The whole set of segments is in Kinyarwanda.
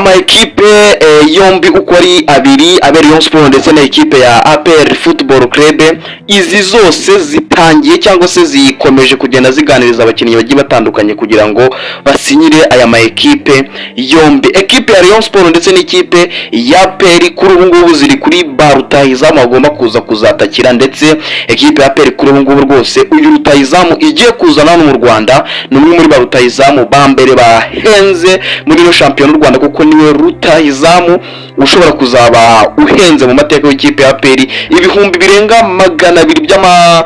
ama ekipe yombi uko ari abiri Rayon Sport ndetse na ekipe ya APR Football Club, izi zose zitangiye cyangwa se zikomeje kugenda ziganiriza abakinnyi bagiye batandukanye kugira ngo basinyire aya ma ekipe yombi. Ekipe ya Rayon Sport ndetse n'ikipe ya APR kuri ubu ngubu ziri kuri barutahizamu bagomba kuzatakira, ndetse ekipe ya APR kuri ubu ngubu rwose uyu rutahizamu igiye kuzana hano mu Rwanda ni umwe muri barutahizamu ba mbere bahenze muri no shampiyona y'u Rwanda, kuko niwe rutahizamu ushobora kuzaba uhenze mu mateka y'ikipe ya APR. Ibihumbi birenga 200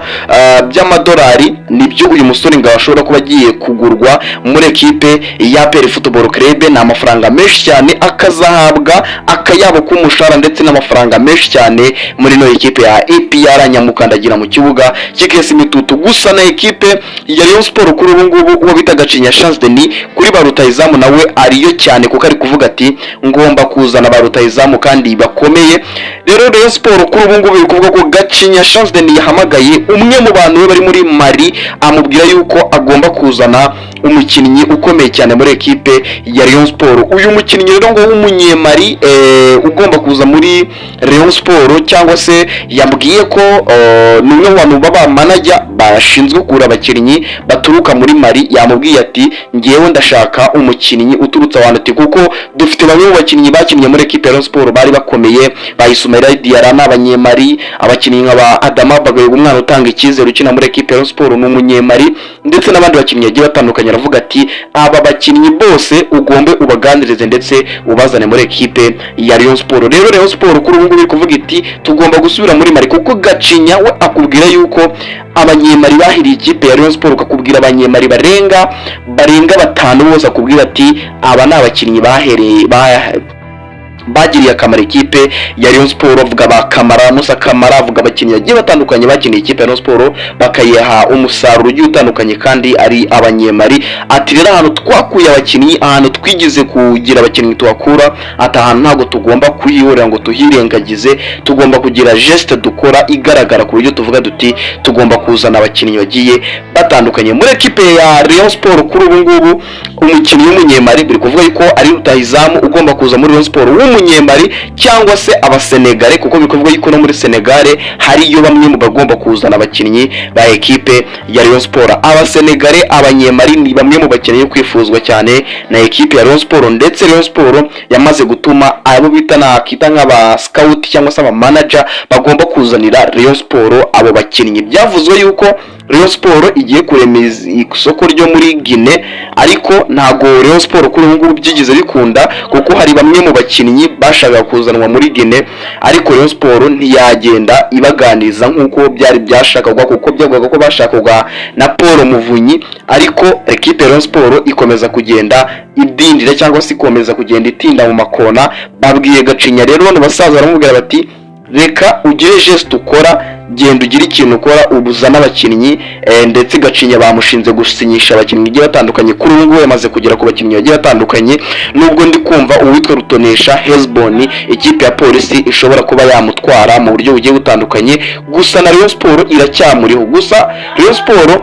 by'amadolari nibyo uyu musore ngo ashobora kuba agiye kugurwa muri ekipe ya APR Football Club. Ni amafaranga menshi cyane akazahabwa akayabo k'umushahara ndetse n'amafaranga menshi cyane muri no ekipe ya APR nyamukandagira mu kibuga cy'ikesi mitutu. Gusa na ekipe ya Rayon Sport kuri ubu ngubu uwo bita Gacinya Chance Denis kuri barutahizamu nawe ariyo cyane, kuko ari kuvuga ati ngomba kuzana barutahizamu kandi bakomeye. Rero Rayon Sport kuri ubu ngubu biri kuvuga ko Gacinya Chance Denis yahamagaye umwe mu bantu bari muri Mali amubwira yuko agomba kuzana umukinnyi ukomeye cyane muri ekipe ya Rayon Sport. Uyu mukinnyi rero ngo w'umunyemari ugomba kuza muri Rayon Sport cyangwa se yambwiye ko ni umwe mu bantu baba manager bashinzwe kugura abakinnyi baturuka muri Mali. Yamubwiye ati ngewe ndashaka umukinnyi uturutse ahantu ati kuko dufite bamwe mu bakinnyi bakinnye muri ekipe ya Rayon Sport bari bakomeye, Bayisumera Diarra n'abanyemari, abakinnyi nk'aba Adama Bagaye umwana utanga icyizere ukina muri ekipe ya Rayon Sport ni umunyemari, ndetse n'abandi bakinnyi bagiye batandukanye. Aravuga ati aba bakinnyi bose ugombe ubaganirize ndetse ubazane muri ekipe ya Rayon Sport. Rero Rayon Sport kuri ubu ngubu kuvuga iti tugomba gusubira muri Mali, kuko Gacinya we akubwira yuko abanyemari bahiriye ikipe ya Rayon Sport, ukakubwira abanyemari barenga 5 bose akubwira ati aba ni abakinnyi bagiriye akamaro ikipe ya Rayon Sport. Avuga ba Kamara, Musa Kamara, avuga abakinnyi bagiye batandukanye bakiniye ikipe ya Rayon Sport bakayiha umusaruro ugiye utandukanye kandi ari abanyemari. Ati rero ahantu twakuye abakinnyi, ahantu twigize kugira abakinnyi tuhakura, ati ahantu ntabwo tugomba kuyihorera ngo tuhirengagize, tugomba kugira geste dukora igaragara ku buryo tuvuga duti tugomba kuzana abakinnyi bagiye batandukanye muri ekipe ya Rayon Sport. Kuri ubu ngubu umukinnyi w'umunyemari biri kuvuga yuko ari rutahizamu ugomba kuza muri Rayon Sport w'umunyemari cyangwa se abasenegale, kuko biri kuvuga yuko no muri Senegale hariyo bamwe mu bagomba kuzana abakinnyi ba ekipe ya Rayon Sport. Abasenegale, abanyemari ni bamwe mu bakinnyi kwifuzwa cyane na ekipe ya Rayon Sport, ndetse Rayon Sport yamaze gutuma abo bita nk'aba scout cyangwa se aba manager bagomba kuzanira Rayon Sport abo bakinnyi. Byavuzwe yuko Rayon Sport igiye kuremeza isoko ryo muri Guinea, ariko ntago Rayon Sport kuri ubu ngubu byigize bikunda, kuko hari bamwe mu bakinnyi bashaka kuzanwa muri Guinea, ariko Rayon Sport ntiyagenda ibaganiriza nk'uko byari byashakagwa, kuko byavugaga ko bashakagwa na Paul Muvunyi, ariko ekipe Rayon Sport ikomeza kugenda idindira cyangwa se ikomeza kugenda itinda mu makona. Babwiye Gacinya rero bano basaza baramubwira bati reka ugire geste ukora, genda ugira ikintu ukora ubuzana abakinnyi, ndetse Gacinya bamushinze gusinyisha abakinnyi bagiye batandukanye. Kuri ubu ngubu yamaze kugera ku bakinnyi bagiye batandukanye, nubwo ndi kumva uwitwa Rutonesha Hezbon ikipe ya polisi ishobora kuba yamutwara mu buryo bugiye butandukanye. Gusa na Rayon Sport iracyamuriho, gusa Rayon Sport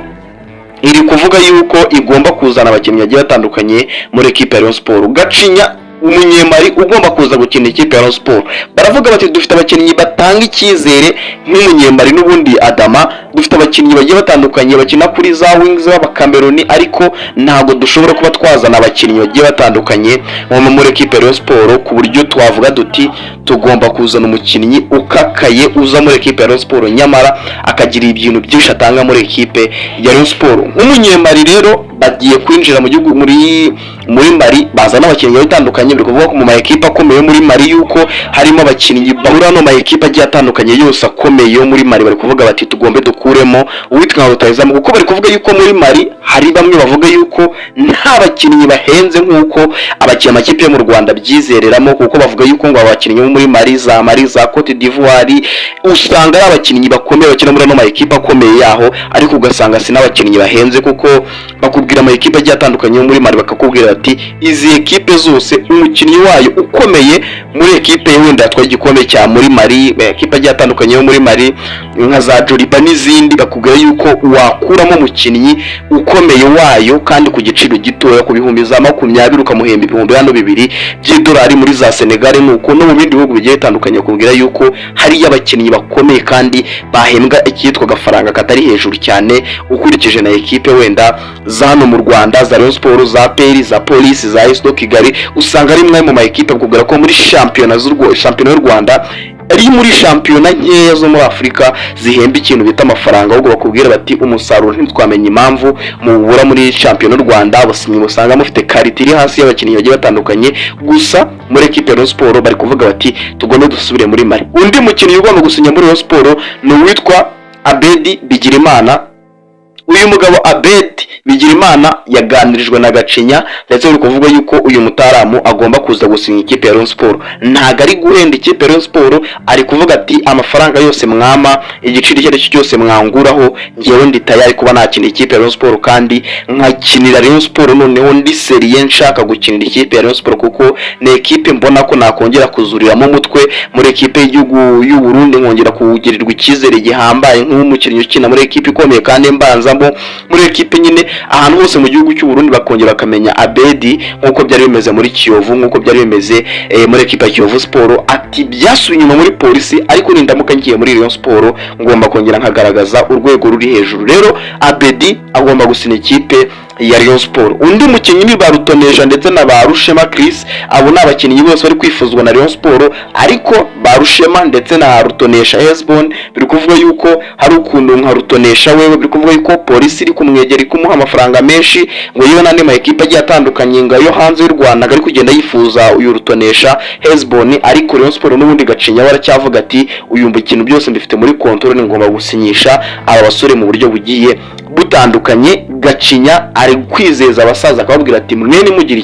iri kuvuga yuko igomba kuzana abakinnyi bagiye batandukanye muri ekipe ya Rayon Sport. Gacinya umunyemari ugomba kuza gukina ikipe ya Rayon Sport, baravuga bati dufite abakinnyi batanga icyizere nk'umunyemari n'ubundi Adama, dufite abakinnyi bagiye batandukanye bakina kuri za wings b'Abakameruni, ariko ntago dushobora kuba twazana abakinnyi bagiye batandukanye muri ekipe ya Rayon Sport ku buryo twavuga duti tugomba kuzana umukinnyi ukakaye uza muri ekipe ya Rayon Sport, nyamara akagira ibintu byinshi atanga muri ekipe ya Rayon Sport. Nk'umunyemari rero bagiye kwinjira mu gihugu muri Mali, bazana abakinnyi batandukanye. Biri kuvuga ko mu ma ekipe akomeye muri Mali yuko harimo abakinnyi bahura no ma ekipe agiye atandukanye yose akomeye yo muri Mali. Bari kuvuga bati tugombe dukuremo uwitwa rutahizamu, kuko bari kuvuga yuko muri Mali hari bamwe bavuga yuko nta bakinnyi bahenze nk'uko abakinnyi amakipe yo mu Rwanda byizereramo, kuko bavuga yuko ngo abakinnyi bo muri Mali za Cote d'Ivoire Mali, usanga ari abakinnyi bakomeye bakina muri ano ekipe akomeye yaho, ariko ugasanga si n'abakinnyi bahenze, kuko bakubwira ama ekipe agiye atandukanye muri Mali, bakakubwira ati izi ekipe zose umukinnyi wayo ukomeye muri ekipe wenda yatwaye igikombe cya muri Mali, ekipe agiye atandukanye yo muri Mali nka za Joliba n'izindi, bakubwira yuko wakuramo umukinnyi ukomeye wayo kandi ku giciro gitoya, ku bihumbi za 20 ukamuhemba ibihumbi hano 2 by'idolari muri za Senegal, nuko no mu bindi bihugu bigiye bitandukanye bakubwira yuko hari abakinnyi bakomeye kandi bahembwa ikitwa agafaranga katari hejuru cyane, ukurikije na ekipe wenda za hano mu Rwanda, za Rayon Sports, za Peri, za Police, za AS Kigali, usanga ari mwe mu ma ekipe bakubwira ko muri shampiyona y'u Rwanda ari muri shampiyona nkeya zo muri Afurika zihemba ikintu bita amafaranga, ahubwo bakubwira bati umusaruro ntitwamenye impamvu mubura muri shampiyona y'u Rwanda, abakinnyi musanga mufite karite iri hasi y'abakinnyi bagiye batandukanye, gusa muri ekipe ya Rayon Sports bari kuvuga bati tugomba dusubire muri Mali. Undi mukinnyi ugomba gusinya muri Rayon Sports ni uwitwa Abedi Bigirimana. Uyu mugabo Abedi Bigirimana yaganirijwe na Gacinya, ndetse biri kuvuga yuko uyu mutaramu agomba kuza gusinya ikipe ya Rayon Sports. Ntago ari guhenda ikipe ya Rayon Sports, ari kuvuga ati amafaranga yose mwama, igiciro icyo aricyo cyose mwanguraho, ngewe ndi tayari kuba nakina ikipe ya Rayon Sports kandi nkakinira Rayon Sports, noneho ndi seriye nshaka gukinira ikipe ya Rayon Sports, kuko ni ekipe mbona ko nakongera kuzuriramo umutwe muri ekipe y'igihugu y'u Burundi, nkongera kugirirwa icyizere gihambaye nk'umukinnyi ukina muri ekipe ikomeye kandi mbanzamo muri ekipe nyine ahantu hose mu gihugu cy'u Burundi, bakongera bakamenya Abedi nkuko byari bimeze muri Kiyovu, nkuko byari bimeze muri ekipe ya Kiyovu Sport. Ati byasubiye inyuma muri Polisi, ariko nindamuka ngiye muri Rayon Sports ngomba kongera nkagaragaza urwego ruri hejuru. Rero Abedi agomba gusina ikipe ya Rayon Sports. Undi mukinnyi ni Barutonesha ndetse na Barushema Chris, abo ni abakinnyi bose bari kwifuzwa na Rayon Sports, ariko Barushema ndetse na Rutonesha Hezbon biri kuvuga yuko hari ukuntu nka Rutonesha wewe biri kuvuga yuko Polisi iri kumwegera kumuha amafaranga menshi, ngo yiwe n'andi ma ekipe agiye atandukanye ngayo hanze y'u Rwanda ari kugenda yifuza uyu Rutonesha Hezbon, ariko Rayon Sports n'ubundi Gacinya baracyavuga ati uyu ikintu byose mbifite muri control, ngomba gusinyisha aba basore mu buryo bugiye butandukanye. Gacinya ari kwizeza abasaza akababwira ati mwe nimugira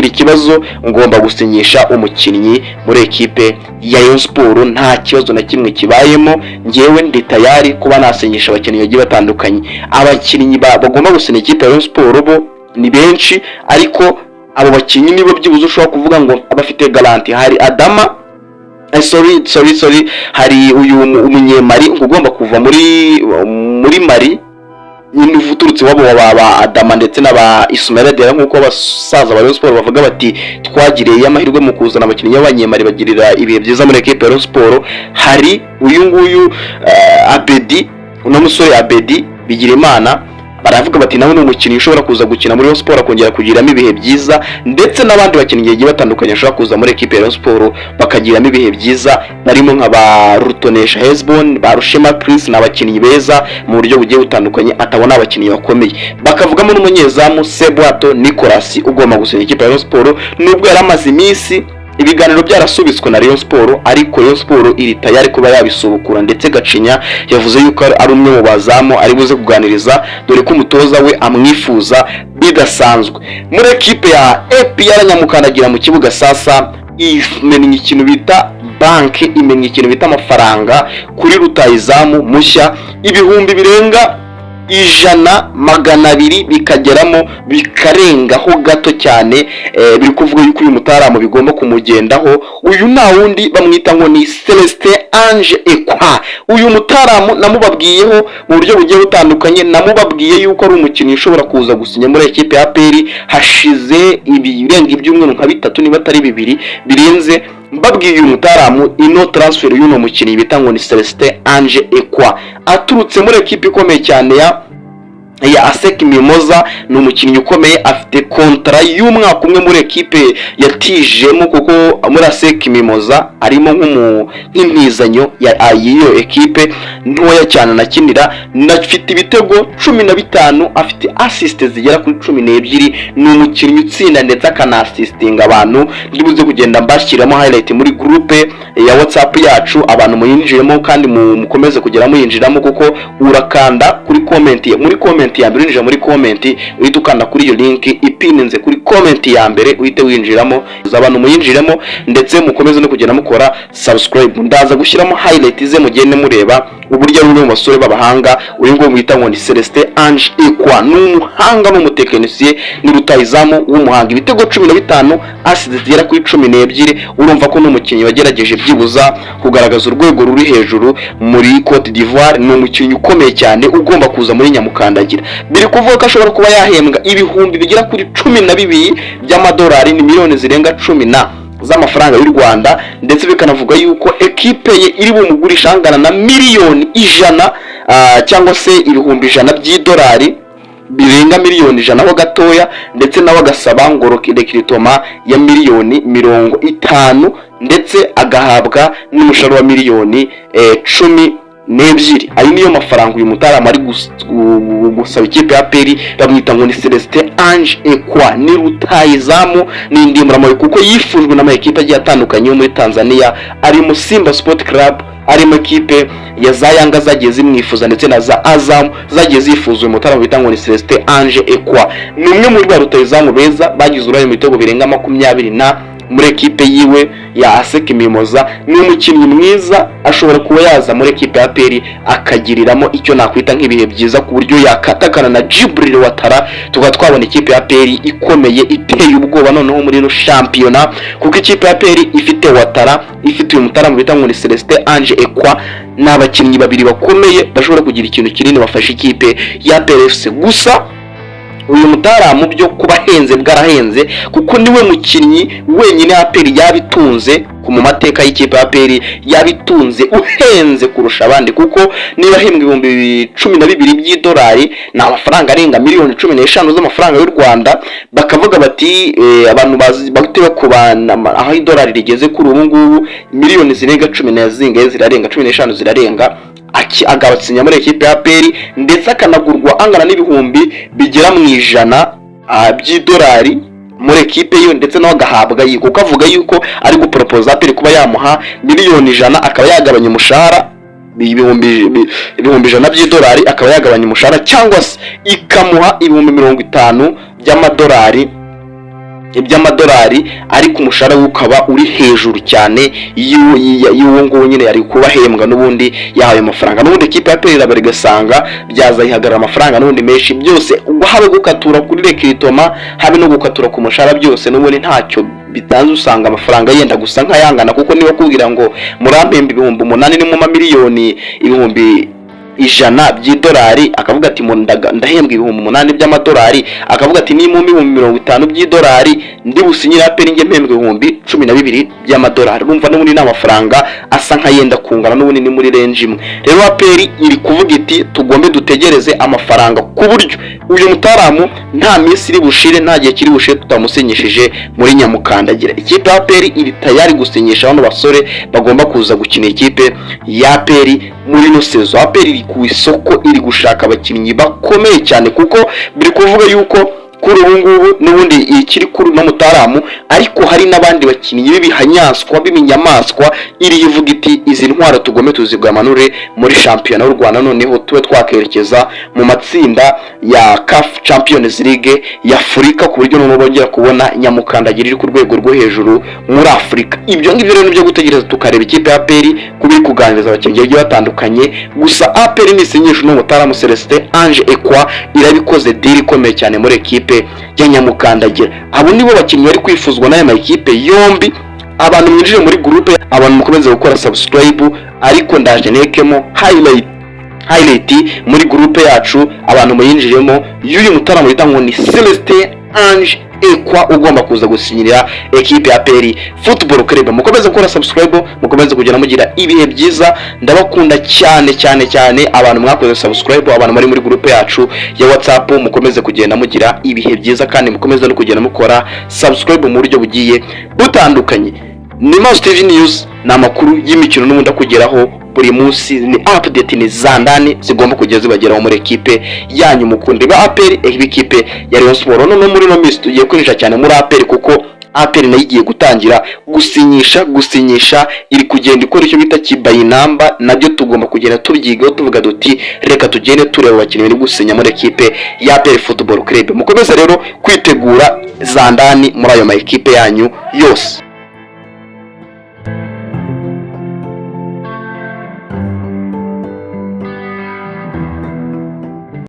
ikibazo ngomba gusinyisha umukinnyi muri ekipe ya Rayon Sports, nta kibazo na kimwe kibayemo, ngewe ndi tayari kuba nasinyisha abakinnyi bagiye batandukanye. Abakinnyi bagomba gusinya ikipe ya Rayon Sports bo ni benshi, ariko abo bakinnyi nibo byibuze ushobora kuvuga ngo abafite garanti. Hari Adama hari uyu umunyemari ugomba kuva muri Mali, nyine uvuturutse wabo baba Adama ndetse n'aba Ismaila Dera, nkuko abasaza ba Rayon Sports bavuga bati twagiriye amahirwe mu kuzana abakinnyi b'abanyemari bagirira ibihe byiza muri ekipe ya Rayon Sports. Hari uyu nguyu Abedi, uno musore Abedi Bigirimana, baravuga bati nawe ni umukinnyi ushobora kuza gukina muri Rayon Sports akongera kugiramo ibihe byiza, ndetse n'abandi bakinnyi bagiye batandukanye bashobora kuza muri ekipe ya Rayon Sports bakagiramo ibihe byiza, barimo nka ba Rutonesha Hezbon, ba Rushema Chris, n'abakinnyi beza mu buryo bugiye butandukanye, atabona abakinnyi bakomeye. Bakavugamo n'umunyezamu Sebwato Nicolas ugomba gusinya ikipe ya Rayon Sports, nubwo yari amaze iminsi ibiganiro byarasubitswe na Rayon Sports, ariko Rayon Sports iri tayari kuba yabisubukura, ndetse Gacinya yavuze yuko ari umwe mu bazamu ari buze kuganiriza, dore ko umutoza we amwifuza bidasanzwe. Muri ekipe ya APR Nyamukandagira mu kibuga sasa imenya ikintu bita banki, imenya ikintu bita amafaranga kuri rutayizamu mushya, ibihumbi birenga 100-200 bikageramo bikarengaho gato cyane. Biri kuvuga yuko uyu mutaramu bigomba kumugendaho. Uyu nta wundi bamwita ngo ni Celestin Ange Ekwa. Uyu mutaramu namubabwiyeho mu buryo bugiye butandukanye, namubabwiye yuko ari umukinnyi ushobora kuza gusinya muri ekipe ya Peri hashize ibirenga ibyumweru nka 3 niba atari 2 birenze. Mbabwiye uyu mutaramu ino transfer y'uno mukinnyi bita ngo ni Celestin Ange Ekwa, aturutse muri ekipe ikomeye cyane ya ASEC Mimoza. Ni umukinnyi ukomeye, afite kontra y'umwaka umwe muri ekipe yatijemo, kuko muri ASEC Mimoza arimo nk'impizanyo y'iyo ekipe ntoya cyane nakinira, nafite ibitego 15, afite assist zigera kuri 12. ni umukinnyi utsinda ndetse akanasistinga abantu. Ndibuze kugenda mbashyiramo highlight muri groupe ya WhatsApp yacu, abantu muyinjiremo kandi mukomeze kugera muyinjiramo, kuko urakanda kuri comment ya mbere, winjira muri comment uhita ukanda kuri iyo link ipininze kuri comment ya mbere, uhite winjiramo, abantu muyinjiremo ndetse mukomeze no kugenda mukora subscribe. Ndaza gushyiramo highlight ze mugende mureba uburyo ari mu basore babahanga. Uyu ngo mwita ngo ni Celestin Ange Ekwa, n'umuhanga n'umutekinisiye, ni rutayizamu w'umuhanga, ibitego 15 asize zigera kuri 12. urumva ko n'umukinnyi wagerageje byibuza kugaragaza urwego ruri hejuru muri Cote d'Ivoire. Ni umukinnyi ukomeye cyane ugomba kuza muri Nyamukandagira. Biri kuvuga ko ashobora kuba yahembwa ibihumbi bigera kuri 12 by'amadolari, ni miliyoni zirenga 10 z'amafaranga y'u Rwanda, ndetse bikanavuga yuko ekipe ye iri bumugurisha angana na miliyoni 100 cyangwa se ibihumbi 100 by'idolari, birenga miliyoni 100 ho gatoya, ndetse nawe agasaba ngo recruitment ya miliyoni 50, ndetse agahabwa n'umushahara wa miliyoni 12. Ayo niyo mafaranga uyu mutarama ari gusaba ikipe ya APR. Bamwita ngo ni Celestin Ange Ekwa, ni rutayizamu, ni indimuramo kuko yifujwe n'amakipe agiye atandukanye yo muri Tanzania, ari mu Simba Sport Club, ari mu kipe ya za Yanga zagiye zimwifuza, ndetse na za Azam zagiye zifuzwe. Mutarama bita ngo ni Celestin Ange Ekwa, ni umwe muri ba rutayizamu beza bagize uruhare mu bitego birenga 20 muri ekipe yiwe ya ASEC Mimoza. Ni umukinnyi mwiza, ashobora kuba yaza muri ekipe ya APR akagiriramo icyo nakwita nk'ibihe byiza, ku buryo yakatakana na Djibril Ouattara, twabona ikipe ya APR ikomeye iteye ubwoba noneho muri no shampiyona, kuko ikipe ya APR ifite Ouattara, ifite uyu mutarama bita ngo ni Celestin Ange Ekwa, n'abakinnyi babiri bakomeye bashobora kugira ikintu kinini bafasha ikipe ya APR FC. Gusa uyu mutaramu byo kuba henze bwarahenze, kuko niwe mukinnyi wenyine APR yabitunze mu mateka y'ikipe ya APR, yabitunze uhenze kurusha abandi, kuko niba hembwa ibihumbi 12 by'idolari, na amafaranga arenga miliyoni 15 z'amafaranga y'u Rwanda. Bakavuga bati abantu bazi bagute kubana aho idolari rigeze kuri ubu ngubu, miliyoni zirenga 10 zirarenga 15 zirarenga, agabatsinya muri ekipe ya APR, ndetse akanagurwa angana n'ibihumbi bigera mu 100 by'idolari muri ekipe yo, ndetse nawe agahabwa yiko, kuko avuga yuko ari gupropose APR kuba yamuha miliyoni 100, akaba yagabanya umushahara ibihumbi 100 by'idolari, akaba yagabanya umushahara, cyangwa se ikamuha ibihumbi 50 by'amadolari, ariko umushahara ukaba uri hejuru cyane y'uwo ngo nyine yari kubahembwa n'ubundi yahaye amafaranga. N'ubundi ekipe ya APR irabari gasanga byazayihagarara amafaranga n'ubundi menshi, byose habe gukatura kuri recruitment, habe no gukatura ku mushahara, byose n'ubundi ntacyo bitanze. Usanga amafaranga yenda gusa nkayangana, kuko niba kubwira ngo murampemba ibihumbi 8 ni mu mamiliyoni ibihumbi 100 by'idolari, akavuga ati ndahembwa ibihumbi 8 by'amadolari, akavuga ati ni mu ibihumbi 50 by'idolari ndi businyira APR nge mpembwa ibihumbi 12 by'amadolari. Urumva n'ubundi n'amafaranga asa nkayenda kungana, n'ubundi ni muri range imwe. Rero APR iri kuvuga iti tugombe dutegereze amafaranga, ku buryo uyu mutaramu nta minsi iri bushire, nta gihe kiri bushire tutamusinyishije muri Nyamukandagira. Ikipe ya APR iri tayari gusinyisha bano basore bagomba kuza gukina ikipe ya APR muri no sezo. APR iri ku isoko, iri gushaka abakinnyi bakomeye cyane, kuko biri kuvuga yuko kuri ubu ngubu n'ubundi ikiri kuri no mutaramu, ariko hari n'abandi bakinnyi b'ibihanyaswa b'ibinyamaswa iri ivuga iti izi ntwara tugome tuzigamanure muri shampiyona y'u Rwanda, noneho tube twakerekeza mu matsinda ya CAF Champions League ya Afurika, ku buryo noneho bongera kubona Nyamukandagira iri ku rwego rwo hejuru muri Afurika. Ibyo ngibyo rero nibyo gutegereza tukareba ikipe ya APR kubiri kuganiriza abakinnyi bagiye batandukanye. Gusa APR nisinyisha n'umutaramu Celestin Ange Ekwa irabikoze deal ikomeye cyane muri ekipe ya Nyamukandagira. Abo nibo bakinnyi bari kwifuzwa n'aya makipe yombi. Abantu mwinjire muri groupe, abantu mukomeze gukora subscribe, ariko ndaje nekemo highlight muri groupe yacu, abantu muyinjiremo. Y'uyu mutaramo bita ngo ni Celestin Ange Ekwa ugomba kuza gusinyira ekipe ya APR Football Club. Mukomeze gukora subscribe, mukomeze kugenda mugira ibihe byiza. Ndabakunda cyane abantu mwakoze subscribe, abantu bari muri groupe yacu ya WhatsApp, mukomeze kugenda mugira ibihe byiza, kandi mukomeze no kugenda mukora subscribe mu buryo bugiye butandukanye. Ni Mouse TV News, na makuru y'imikino n'ubundi akugeraho buri munsi, ni update ni zandani zigomba kugeza zibageraho muri ekipe yanyu mukunde ba APR, ekipe ya Rayon Sport. None muri no minsi tugiye kwinjira cyane muri APR, kuko APR nayo igiye gutangira gusinyisha iri kugenda ikora icyo bita kibayinamba, nabyo tugomba kugenda tubyigaho tuvuga duti reka tugende tureba abakinnyi bari gusinya muri ekipe ya APR Football Club. Mukomeze rero kwitegura za ndani muri ayo ma ekipe yanyu yose.